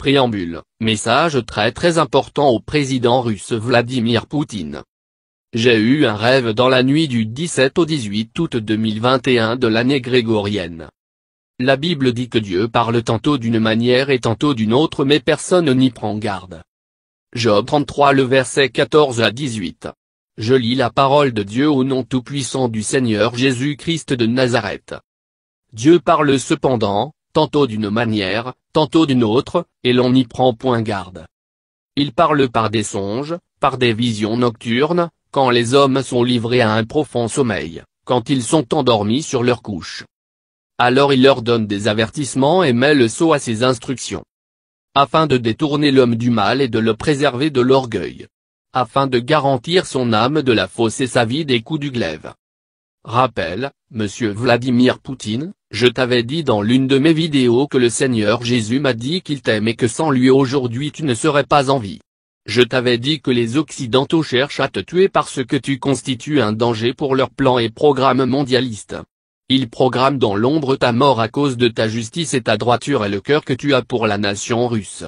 Préambule, message très important au président russe Vladimir Poutine. J'ai eu un rêve dans la nuit du 17 au 18 août 2021 de l'année grégorienne. La Bible dit que Dieu parle tantôt d'une manière et tantôt d'une autre mais personne n'y prend garde. Job 33 le verset 14 à 18. Je lis la parole de Dieu au nom tout-puissant du Seigneur Jésus-Christ de Nazareth. Dieu parle cependant, tantôt d'une manière, tantôt d'une autre, et l'on n'y prend point garde. Il parle par des songes, par des visions nocturnes, quand les hommes sont livrés à un profond sommeil, quand ils sont endormis sur leur couche. Alors il leur donne des avertissements et met le sceau à ses instructions. Afin de détourner l'homme du mal et de le préserver de l'orgueil. Afin de garantir son âme de la fausse et sa vie des coups du glaive. Rappel, Monsieur Vladimir Poutine, je t'avais dit dans l'une de mes vidéos que le Seigneur Jésus m'a dit qu'il t'aime et que sans lui aujourd'hui tu ne serais pas en vie. Je t'avais dit que les Occidentaux cherchent à te tuer parce que tu constitues un danger pour leur plan et programme mondialiste. Ils programment dans l'ombre ta mort à cause de ta justice et ta droiture et le cœur que tu as pour la nation russe.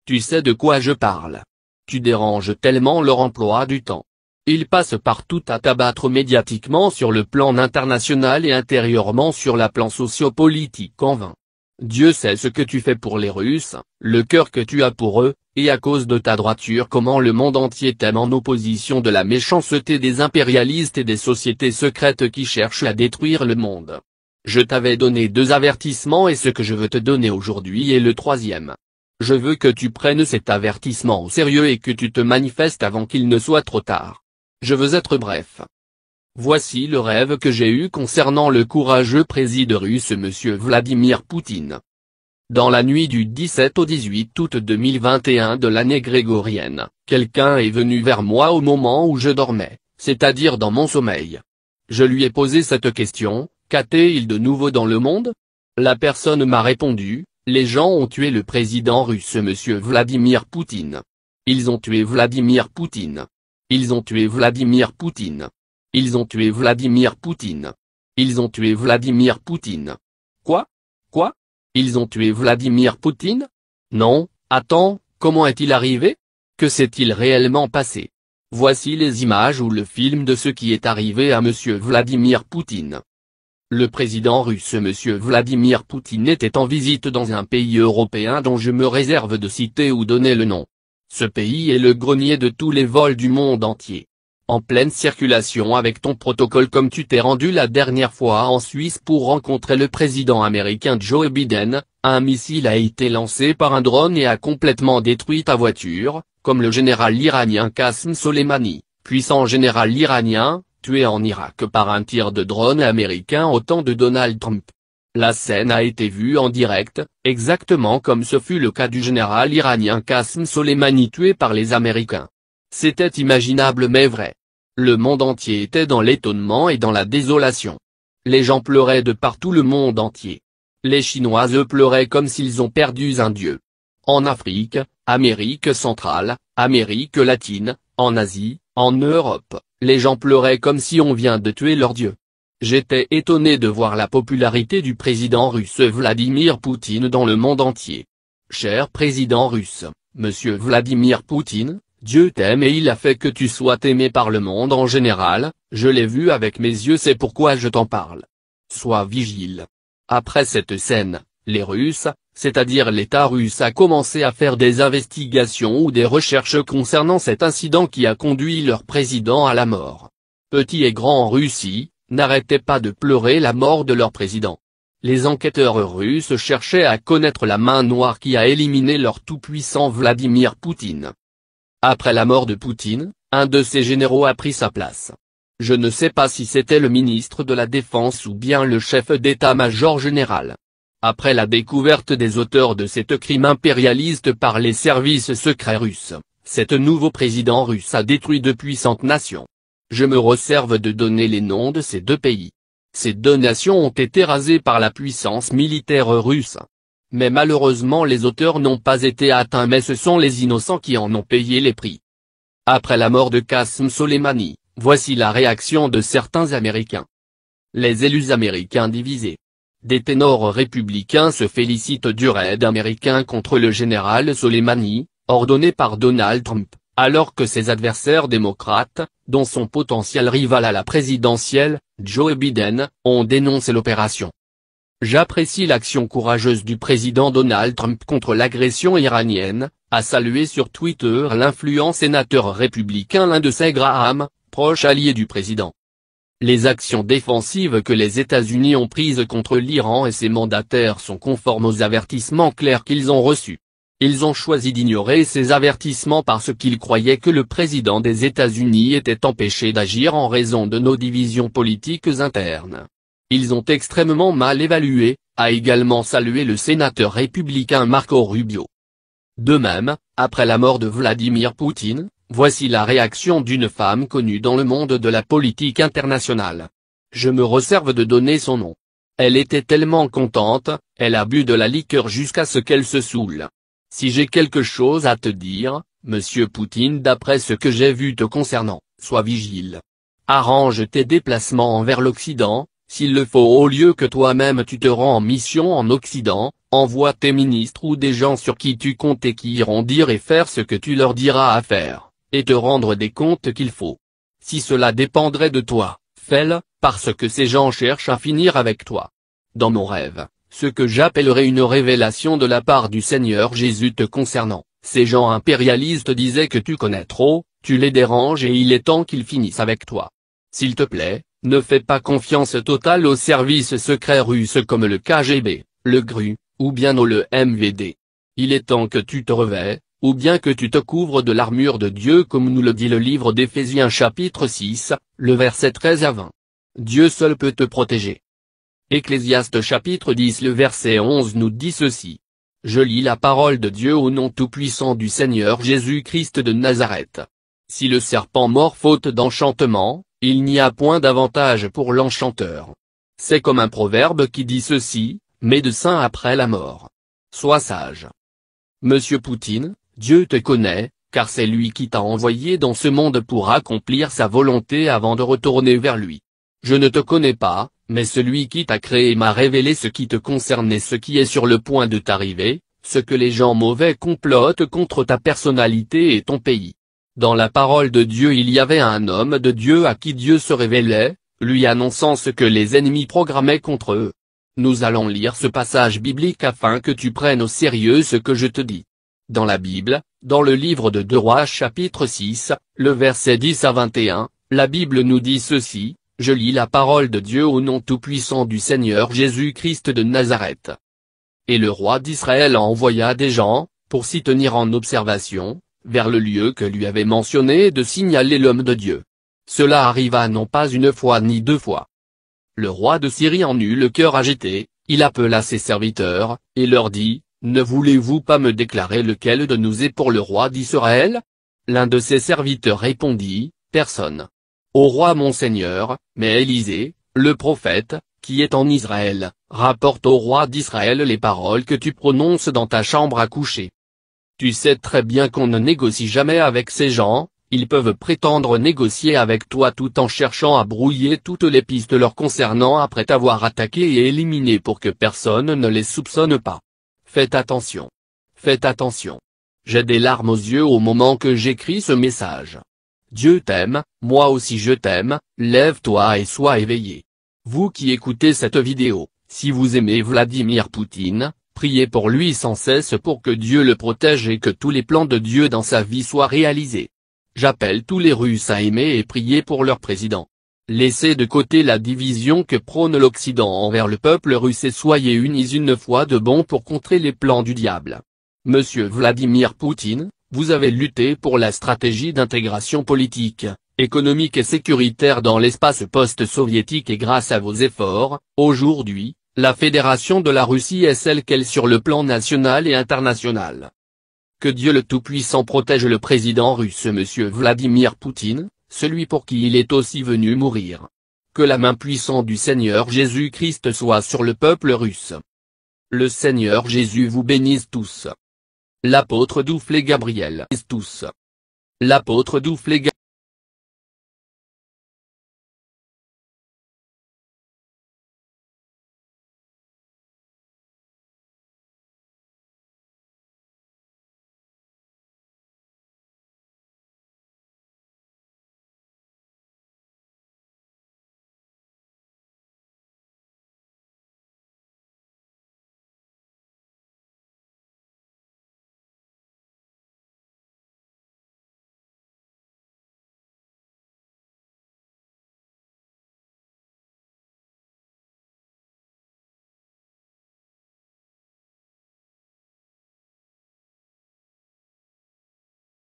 Tu sais de quoi je parle. Tu déranges tellement leur emploi du temps. Ils passent partout à t'abattre médiatiquement sur le plan international et intérieurement sur la plan sociopolitique en vain. Dieu sait ce que tu fais pour les Russes, le cœur que tu as pour eux, et à cause de ta droiture comment le monde entier t'aime en opposition de la méchanceté des impérialistes et des sociétés secrètes qui cherchent à détruire le monde. Je t'avais donné 2 avertissements et ce que je veux te donner aujourd'hui est le 3e. Je veux que tu prennes cet avertissement au sérieux et que tu te manifestes avant qu'il ne soit trop tard. Je veux être bref. Voici le rêve que j'ai eu concernant le courageux président russe Monsieur Vladimir Poutine. Dans la nuit du 17 au 18 août 2021 de l'année grégorienne, quelqu'un est venu vers moi au moment où je dormais, c'est-à-dire dans mon sommeil. Je lui ai posé cette question, qu'a-t-il de nouveau dans le monde? La personne m'a répondu, les gens ont tué le président russe Monsieur Vladimir Poutine. Ils ont tué Vladimir Poutine. Ils ont tué Vladimir Poutine. Ils ont tué Vladimir Poutine. Ils ont tué Vladimir Poutine. Quoi? Quoi? Ils ont tué Vladimir Poutine? Non, attends, comment est-il arrivé? Que s'est-il réellement passé? Voici les images ou le film de ce qui est arrivé à Monsieur Vladimir Poutine. Le président russe Monsieur Vladimir Poutine était en visite dans un pays européen dont je me réserve de citer ou donner le nom. Ce pays est le grenier de tous les vols du monde entier. En pleine circulation avec ton protocole comme tu t'es rendu la dernière fois en Suisse pour rencontrer le président américain Joe Biden, un missile a été lancé par un drone et a complètement détruit ta voiture, comme le général iranien Qasem Soleimani, puissant général iranien, tué en Irak par un tir de drone américain au temps de Donald Trump. La scène a été vue en direct, exactement comme ce fut le cas du général iranien Qasem Soleimani tué par les Américains. C'était imaginable mais vrai. Le monde entier était dans l'étonnement et dans la désolation. Les gens pleuraient de partout le monde entier. Les Chinois eux pleuraient comme s'ils ont perdu un dieu. En Afrique, Amérique centrale, Amérique latine, en Asie, en Europe, les gens pleuraient comme si on vient de tuer leur dieu. J'étais étonné de voir la popularité du président russe Vladimir Poutine dans le monde entier. Cher président russe, Monsieur Vladimir Poutine, Dieu t'aime et il a fait que tu sois aimé par le monde en général, je l'ai vu avec mes yeux c'est pourquoi je t'en parle. Sois vigile. Après cette scène, les Russes, c'est-à-dire l'État russe a commencé à faire des investigations ou des recherches concernant cet incident qui a conduit leur président à la mort. Petits et grands en Russie, n'arrêtaient pas de pleurer la mort de leur président. Les enquêteurs russes cherchaient à connaître la main noire qui a éliminé leur tout-puissant Vladimir Poutine. Après la mort de Poutine, un de ses généraux a pris sa place. Je ne sais pas si c'était le ministre de la Défense ou bien le chef d'état-major général. Après la découverte des auteurs de cet crime impérialiste par les services secrets russes, cet nouveau président russe a détruit de puissantes nations. Je me réserve de donner les noms de ces 2 pays. Ces 2 nations ont été rasées par la puissance militaire russe. Mais malheureusement les auteurs n'ont pas été atteints mais ce sont les innocents qui en ont payé les prix. Après la mort de Qasem Soleimani, voici la réaction de certains Américains. Les élus américains divisés. Des ténors républicains se félicitent du raid américain contre le général Soleimani, ordonné par Donald Trump, alors que ses adversaires démocrates, dont son potentiel rival à la présidentielle, Joe Biden, ont dénoncé l'opération. J'apprécie l'action courageuse du président Donald Trump contre l'agression iranienne, a salué sur Twitter l'influent sénateur républicain Lindsey Graham, proche allié du président. Les actions défensives que les États-Unis ont prises contre l'Iran et ses mandataires sont conformes aux avertissements clairs qu'ils ont reçus. Ils ont choisi d'ignorer ces avertissements parce qu'ils croyaient que le président des États-Unis était empêché d'agir en raison de nos divisions politiques internes. Ils ont extrêmement mal évalué, a également salué le sénateur républicain Marco Rubio. De même, après la mort de Vladimir Poutine, voici la réaction d'une femme connue dans le monde de la politique internationale. Je me réserve de donner son nom. Elle était tellement contente, elle a bu de la liqueur jusqu'à ce qu'elle se saoule. Si j'ai quelque chose à te dire, monsieur Poutine, d'après ce que j'ai vu te concernant, sois vigile. Arrange tes déplacements envers l'Occident, s'il le faut, au lieu que toi-même tu te rends en mission en Occident, envoie tes ministres ou des gens sur qui tu comptes et qui iront dire et faire ce que tu leur diras à faire, et te rendre des comptes qu'il faut. Si cela dépendrait de toi, fais-le, parce que ces gens cherchent à finir avec toi. Dans mon rêve, ce que j'appellerais une révélation de la part du Seigneur Jésus te concernant, ces gens impérialistes disaient que tu connais trop, tu les déranges et il est temps qu'ils finissent avec toi. S'il te plaît, ne fais pas confiance totale aux services secrets russes comme le KGB, le GRU, ou bien le MVD. Il est temps que tu te revêts, ou bien que tu te couvres de l'armure de Dieu comme nous le dit le livre d'Éphésiens chapitre 6, le verset 13 à 20. Dieu seul peut te protéger. Ecclésiaste chapitre 10 le verset 11 nous dit ceci. Je lis la parole de Dieu au nom tout-puissant du Seigneur Jésus-Christ de Nazareth. Si le serpent mord faute d'enchantement, il n'y a point d'avantage pour l'enchanteur. C'est comme un proverbe qui dit ceci, médecin après la mort. Sois sage. Monsieur Poutine, Dieu te connaît, car c'est lui qui t'a envoyé dans ce monde pour accomplir sa volonté avant de retourner vers lui. Je ne te connais pas, mais celui qui t'a créé m'a révélé ce qui te concerne et ce qui est sur le point de t'arriver, ce que les gens mauvais complotent contre ta personnalité et ton pays. Dans la parole de Dieu il y avait un homme de Dieu à qui Dieu se révélait, lui annonçant ce que les ennemis programmaient contre eux. Nous allons lire ce passage biblique afin que tu prennes au sérieux ce que je te dis. Dans la Bible, dans le livre de 2 Rois chapitre 6, le verset 10 à 21, la Bible nous dit ceci, je lis la parole de Dieu au nom tout-puissant du Seigneur Jésus-Christ de Nazareth. Et le roi d'Israël envoya des gens, pour s'y tenir en observation, vers le lieu que lui avait mentionné de signaler l'homme de Dieu. Cela arriva non pas une fois ni deux fois. Le roi de Syrie en eut le cœur agité, il appela ses serviteurs, et leur dit, ne voulez-vous pas me déclarer lequel de nous est pour le roi d'Israël? L'un de ses serviteurs répondit, personne. Au roi mon seigneur, mais Élisée, le prophète, qui est en Israël, rapporte au roi d'Israël les paroles que tu prononces dans ta chambre à coucher. Tu sais très bien qu'on ne négocie jamais avec ces gens, ils peuvent prétendre négocier avec toi tout en cherchant à brouiller toutes les pistes leur concernant après t'avoir attaqué et éliminé pour que personne ne les soupçonne pas. Faites attention. Faites attention. J'ai des larmes aux yeux au moment que j'écris ce message. Dieu t'aime, moi aussi je t'aime, lève-toi et sois éveillé. Vous qui écoutez cette vidéo, si vous aimez Vladimir Poutine, priez pour lui sans cesse pour que Dieu le protège et que tous les plans de Dieu dans sa vie soient réalisés. J'appelle tous les Russes à aimer et prier pour leur président. Laissez de côté la division que prône l'Occident envers le peuple russe et soyez unis une fois de bon pour contrer les plans du diable. Monsieur Vladimir Poutine, vous avez lutté pour la stratégie d'intégration politique, économique et sécuritaire dans l'espace post-soviétique et grâce à vos efforts, aujourd'hui, la Fédération de la Russie est celle qu'elle sur le plan national et international. Que Dieu le Tout-Puissant protège le président russe Monsieur Vladimir Poutine, celui pour qui il est aussi venu mourir. Que la main puissante du Seigneur Jésus-Christ soit sur le peuple russe. Le Seigneur Jésus vous bénisse tous. L'apôtre Douflé Gabriel tous. L'apôtre Douflé Gabriel.